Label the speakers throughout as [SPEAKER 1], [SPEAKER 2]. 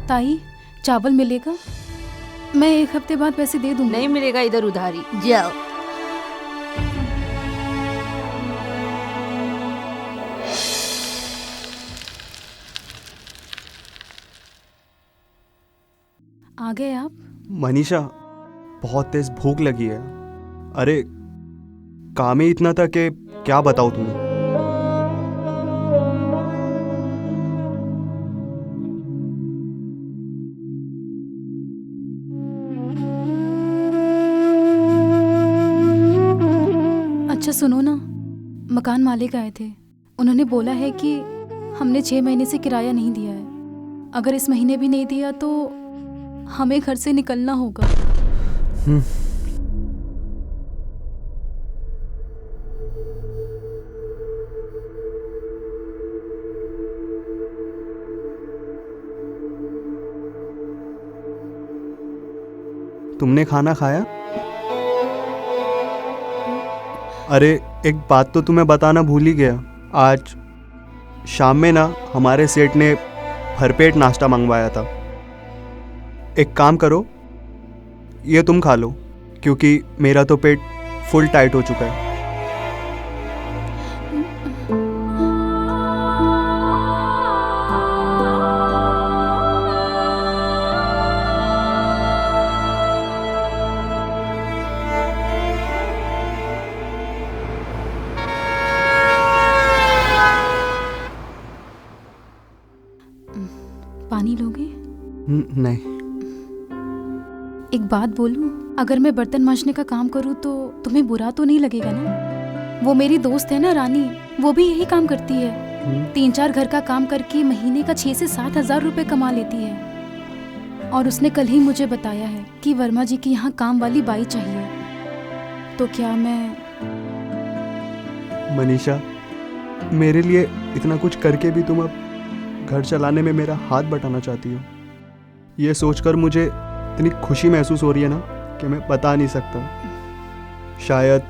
[SPEAKER 1] ताई, चावल मिलेगा? मैं 1 हफ्ते बाद पैसे दे दूंगी।
[SPEAKER 2] नहीं मिलेगा इधर उधारी, जाओ।
[SPEAKER 1] आ गए आप?
[SPEAKER 3] मनीषा, बहुत तेज भूख लगी है। अरे काम ही इतना था कि क्या बताऊँ तुम्हें।
[SPEAKER 1] अच्छा सुनो ना, मकान मालिक आए थे। उन्होंने बोला है कि हमने 6 महीने से किराया नहीं दिया है। अगर इस महीने भी नहीं दिया तो हमें घर से निकलना होगा।
[SPEAKER 3] तुमने खाना खाया? अरे एक बात तो तुम्हें बताना भूल ही गया। आज शाम में ना हमारे सेठ ने भरपेट नाश्ता मंगवाया था। एक काम करो, ये तुम खा लो, क्योंकि मेरा तो पेट फुल टाइट हो चुका है।
[SPEAKER 1] पानी लोगे?
[SPEAKER 3] नहीं।
[SPEAKER 1] एक बात बोलूं, अगर मैं बर्तन मांजने का काम करूं तो तुम्हें बुरा तो नहीं लगेगा ना? वो मेरी दोस्त है ना रानी, वो भी यही काम करती है। 3-4 घर का काम करके महीने का 6 से 7 हजार रुपए कमा लेती है। और उसने कल ही मुझे बताया है कि वर्मा जी की यहाँ काम वाली बाई चाहिए। तो क्या मैं...
[SPEAKER 3] मनीषा, मेरे लिए इतना कुछ करके भी तुम अब घर चलाने में मेरा हाथ बटाना चाहती हो। ये सोचकर मुझे इतनी खुशी महसूस हो रही है ना कि मैं बता नहीं सकता। शायद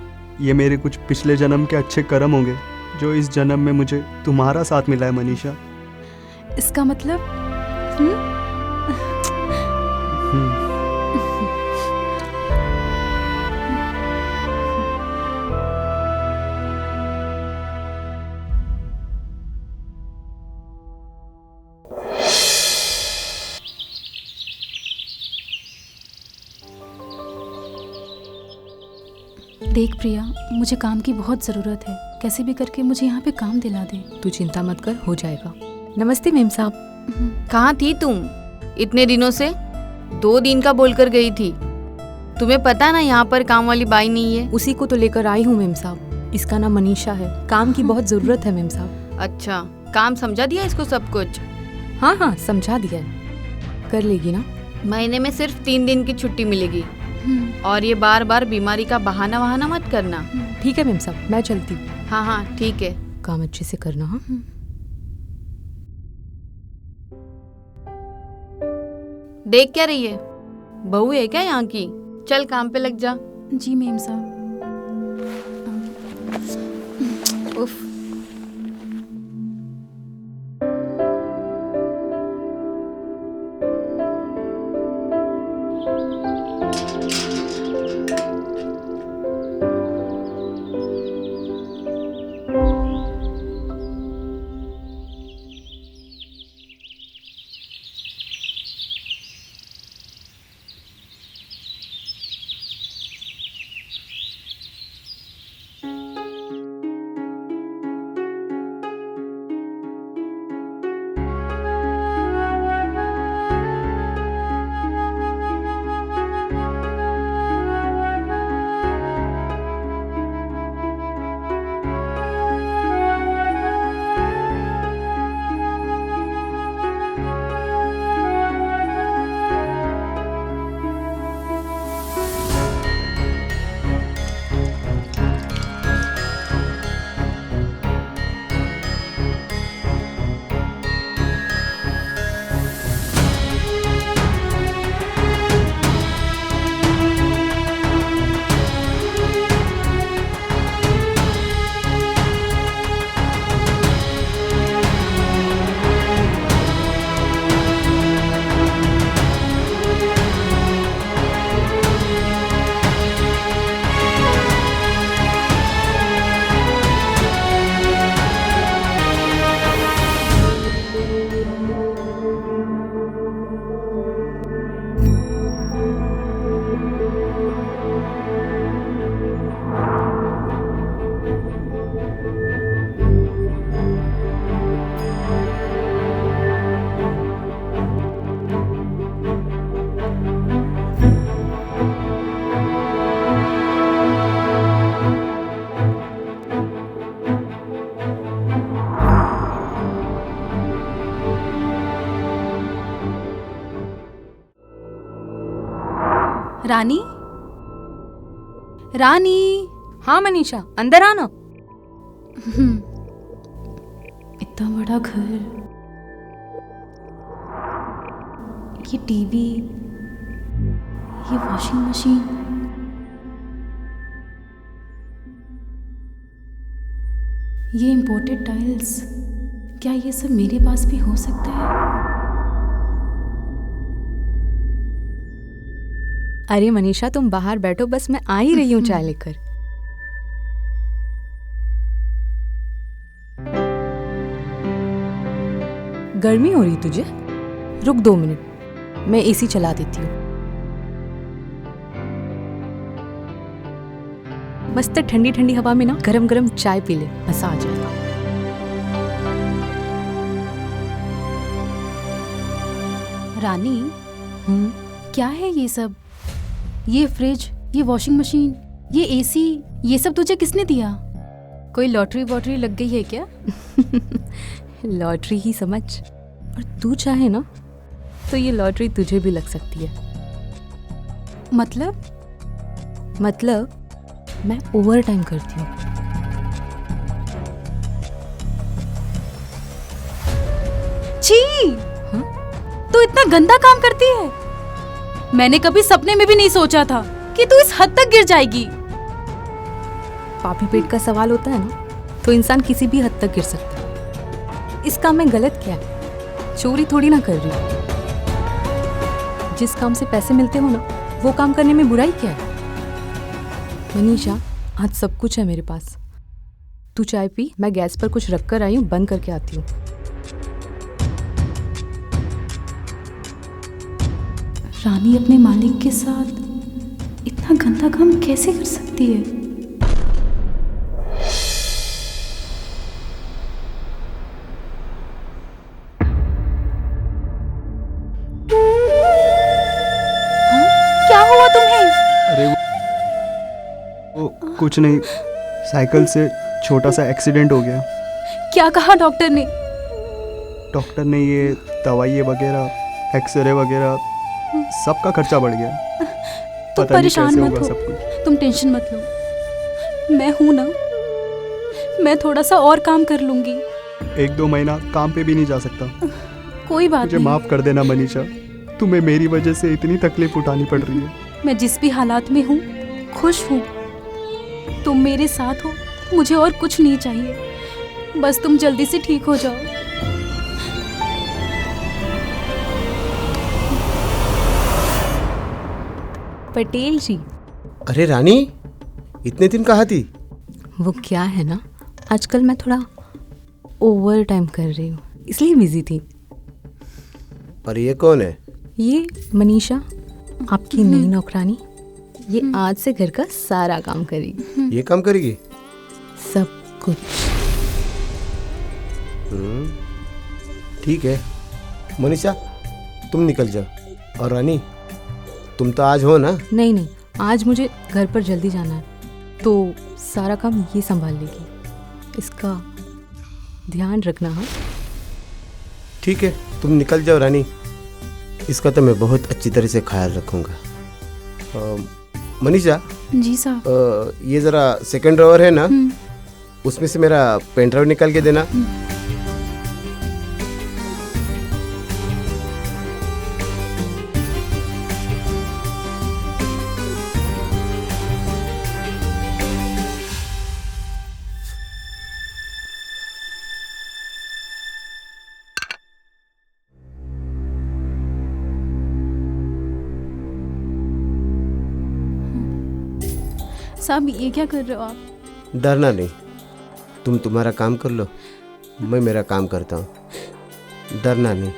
[SPEAKER 3] ये मेरे कुछ पिछले जन्म के अच्छे कर्म होंगे जो इस जन्म में मुझे तुम्हारा साथ मिला है मनीषा।
[SPEAKER 1] इसका मतलब देख प्रिया, मुझे काम की बहुत ज़रूरत है। कैसे भी करके मुझे यहाँ पे काम दिला दे।
[SPEAKER 2] तू चिंता मत कर, हो जाएगा। नमस्ते मेम साहब।
[SPEAKER 4] कहाँ थी तुम इतने दिनों से? 2 दिन का बोलकर गई थी। तुम्हें पता ना यहाँ पर काम वाली बाई नहीं है।
[SPEAKER 2] उसी को तो लेकर आई हूँ मेम साहब। इसका नाम मनीषा है। काम की बहुत जरूरत है मेम साहब।
[SPEAKER 4] अच्छा, काम समझा दिया इसको सब कुछ?
[SPEAKER 2] हाँ हाँ, समझा दिया है। कर लेगी ना?
[SPEAKER 4] महीने में सिर्फ 3 दिन की छुट्टी मिलेगी। और ये बार बार बीमारी का बहाना वहाना मत करना।
[SPEAKER 2] ठीक है मेम साहब, मैं चलती हूँ।
[SPEAKER 4] हाँ हाँ ठीक है।
[SPEAKER 2] काम अच्छे से करना। हाँ,
[SPEAKER 4] देख क्या रही है? बहू है क्या यहाँ की? चल काम पे लग जा।
[SPEAKER 1] जी मेम साहब।
[SPEAKER 4] उफ।
[SPEAKER 1] रानी, रानी।
[SPEAKER 2] हाँ मनीषा, अंदर आना।
[SPEAKER 1] इतना बड़ा घर, ये टीवी, ये वॉशिंग मशीन, ये इम्पोर्टेड टाइल्स, क्या ये सब मेरे पास भी हो सकता है?
[SPEAKER 2] अरे मनीषा, तुम बाहर बैठो, बस मैं आ ही रही हूँ चाय लेकर। गर्मी हो रही तुझे? रुक 2 मिनट, मैं एसी चला देती हूँ। मस्त ठंडी ठंडी हवा में ना गरम गरम चाय पी ले, मजा आ जाएगा।
[SPEAKER 1] रानी, क्या है ये सब? ये फ्रिज, ये वॉशिंग मशीन, ये एसी, ये सब तुझे किसने दिया? कोई लॉटरी वॉटरी लग गई है क्या?
[SPEAKER 2] लॉटरी ही समझ, और तू चाहे ना तो ये लॉटरी तुझे भी लग सकती है।
[SPEAKER 1] मतलब
[SPEAKER 2] मैं ओवर टाइम करती हूँ।
[SPEAKER 1] छी!
[SPEAKER 2] हाँ?
[SPEAKER 1] तू इतना गंदा काम करती है। मैंने कभी सपने में भी नहीं सोचा था कि तू इस हद तक गिर जाएगी।
[SPEAKER 2] पापी पेट का सवाल होता है ना, तो इंसान किसी भी हद तक गिर सकता है। इस काम में गलत क्या है? चोरी थोड़ी ना कर रही हूँ। जिस काम से पैसे मिलते हो ना, वो काम करने में बुराई क्या है? मनीषा, आज सब कुछ है मेरे पास। तू चाय पी, मैं गैस पर कुछ रख कर आई हूँ, बंद करके आती हूँ।
[SPEAKER 1] रानी अपने मालिक के साथ इतना गंदा काम कैसे कर सकती है? हाँ? क्या हुआ तुम्हें?
[SPEAKER 3] अरे वो कुछ नहीं, साइकिल से छोटा सा एक्सीडेंट हो गया।
[SPEAKER 1] क्या कहा डॉक्टर ने?
[SPEAKER 3] डॉक्टर ने ये दवाई वगैरह, एक्सरे वगैरह, सबका खर्चा बढ़ गया।
[SPEAKER 1] तुम
[SPEAKER 3] पता नहीं
[SPEAKER 1] परेशान
[SPEAKER 3] कैसे
[SPEAKER 1] मत
[SPEAKER 3] होगा
[SPEAKER 1] हो,
[SPEAKER 3] सब कुछ।
[SPEAKER 1] तुम टेंशन मत लो, मैं हूं ना, मैं थोड़ा सा और काम कर लूंगी।
[SPEAKER 3] 1-2 महीना काम पे भी नहीं जा सकता।
[SPEAKER 1] कोई बात
[SPEAKER 3] मुझे
[SPEAKER 1] नहीं।
[SPEAKER 3] माफ कर देना मनीषा, तुम्हें मेरी वजह से इतनी तकलीफ उठानी पड़ रही है।
[SPEAKER 1] मैं जिस भी हालात में हूँ खुश हूँ। तुम मेरे साथ हो, मुझे और कुछ नहीं चाहिए। बस तुम जल्दी से ठीक हो जाओ।
[SPEAKER 2] पटेल जी।
[SPEAKER 5] अरे रानी, इतने दिन कहाँ थी?
[SPEAKER 2] वो क्या है ना, आजकल मैं थोड़ा ओवर टाइम कर रही हूँ, इसलिए बिजी थी।
[SPEAKER 5] और ये कौन है?
[SPEAKER 2] ये मनीषा, आपकी नई नौकरानी। ये आज से घर का सारा काम करेगी।
[SPEAKER 5] ये काम करेगी?
[SPEAKER 2] सब कुछ।
[SPEAKER 5] ठीक है मनीषा, तुम निकल जाओ। और रानी, तुम तो आज हो ना?
[SPEAKER 2] नहीं, आज मुझे घर पर जल्दी जाना है, तो सारा काम ये संभाल लेगी। इसका ध्यान रखना। हाँ
[SPEAKER 5] ठीक है, तुम निकल जाओ रानी। इसका तो मैं बहुत अच्छी तरह से ख्याल रखूँगा। मनीषा,
[SPEAKER 1] जी साहब।
[SPEAKER 5] ये ज़रा सेकंड ड्रॉवर है ना, उसमें से मेरा पेन ड्राइव निकाल के देना।
[SPEAKER 1] साहब, ये क्या कर रहे हो आप?
[SPEAKER 5] डरना नहीं, तुम तुम्हारा काम कर लो, मैं मेरा काम करता हूँ। डरना नहीं।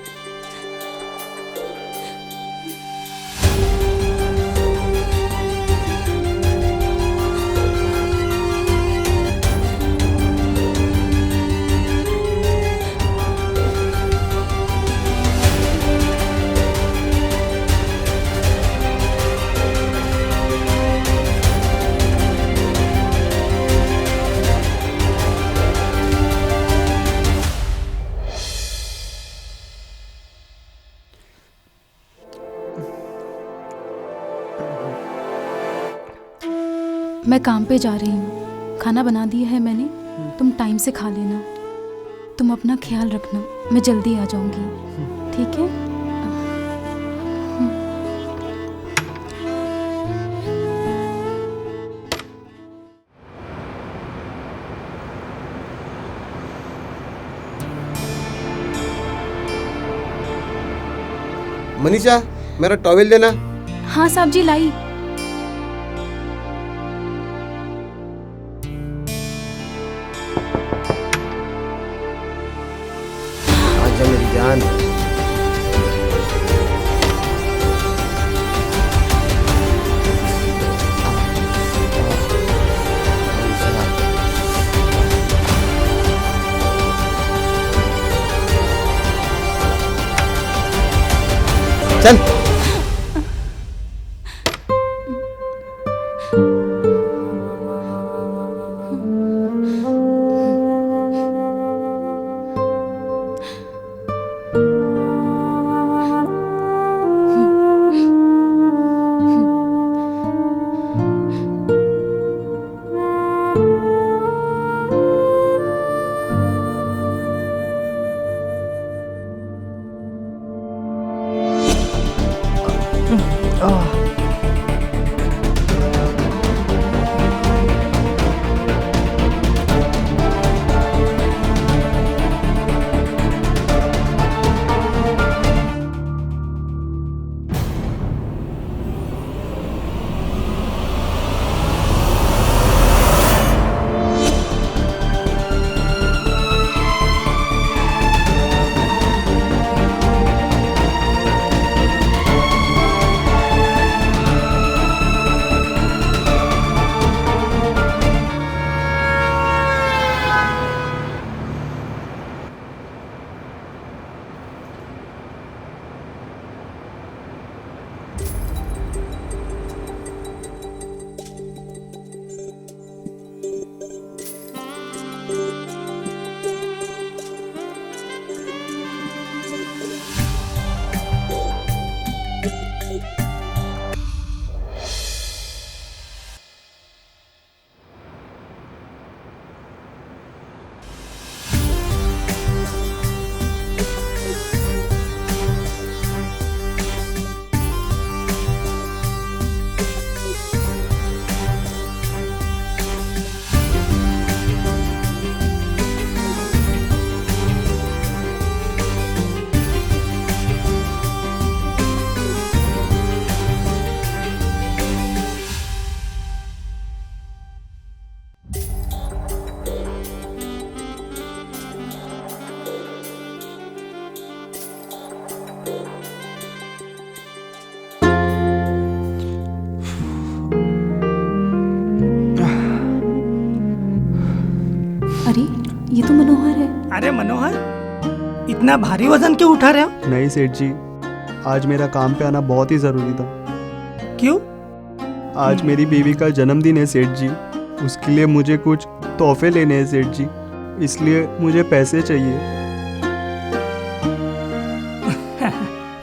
[SPEAKER 1] मैं काम पे जा रही हूँ, खाना बना दिया है मैंने, तुम टाइम से खा लेना। तुम अपना ख्याल रखना, मैं जल्दी आ जाऊँगी, ठीक है?
[SPEAKER 5] मनीषा, मेरा टॉवेल देना।
[SPEAKER 1] हाँ साहब जी, लाई।
[SPEAKER 5] आजा मेरी जान। चल।
[SPEAKER 1] अरे ये तो मनोहर है।
[SPEAKER 6] अरे मनोहर, इतना भारी वजन क्यों उठा रहे हो?
[SPEAKER 3] नहीं सेठ जी, आज मेरा काम पे आना बहुत ही ज़रूरी था।
[SPEAKER 6] क्यों?
[SPEAKER 3] आज मेरी बीवी का जन्मदिन है सेठ जी, उसके लिए मुझे कुछ तोहफे लेने हैं सेठ जी, इसलिए मुझे पैसे चाहिए।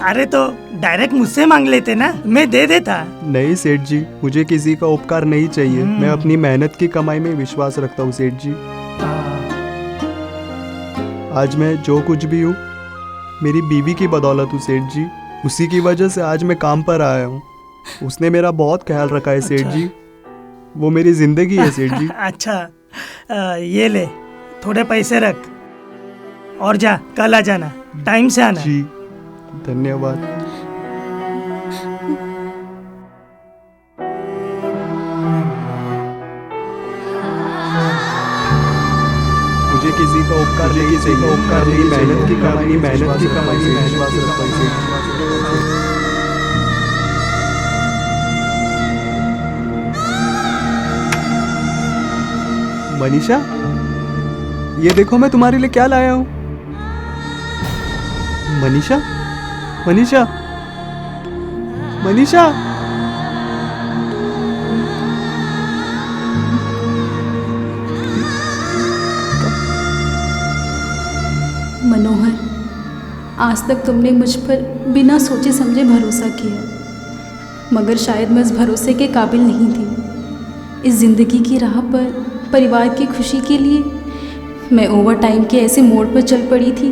[SPEAKER 6] अरे तो डायरेक्ट मुझसे मांग लेते ना, मैं दे देता।
[SPEAKER 3] नहीं सेठ जी, मुझे किसी का उपकार नहीं चाहिए, मैं अपनी मेहनत की कमाई में विश्वास रखता हूँ सेठ जी। आज मैं जो कुछ भी हूँ मेरी बीवी की बदौलत हूँ सेठ जी, उसी की वजह से आज मैं काम पर आया हूँ। उसने मेरा बहुत ख्याल रखा है सेठ जी, वो मेरी जिंदगी है सेठ जी।
[SPEAKER 6] अच्छा, ये ले, थोड़े पैसे रख और जा, कल आ जाना, टाइम से आना।
[SPEAKER 3] जी धन्यवाद। मुझे किसी का उपकार नहीं, किसी का उपकार नहीं, मेहनत की कमाई में विश्वास रखता हूँ। मनीषा, ये देखो मैं तुम्हारे लिए क्या लाया हूँ। मनीषा, मनीषा, मनीषा।
[SPEAKER 1] मनोहर, आज तक तुमने मुझ पर बिना सोचे समझे भरोसा किया, मगर शायद मैं उस भरोसे के काबिल नहीं थी। इस ज़िंदगी की राह पर परिवार की खुशी के लिए मैं ओवर टाइम के ऐसे मोड़ पर चल पड़ी थी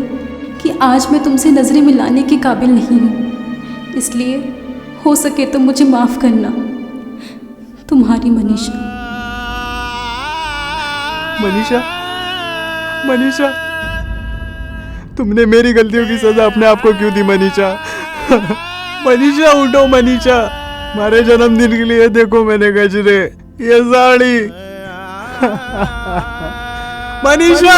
[SPEAKER 1] कि आज मैं तुमसे नज़रें मिलाने के काबिल नहीं हूँ। इसलिए हो सके तो मुझे माफ़ करना। तुम्हारी मनीषा।
[SPEAKER 3] मनीषा, मनीषा, तुमने मेरी गलतियों की सजा अपने आप को क्यों दी मनीषा? मनीषा उठो मनीषा, हमारे जन्मदिन के लिए देखो मैंने गजरे, ये साड़ी। मनीषा!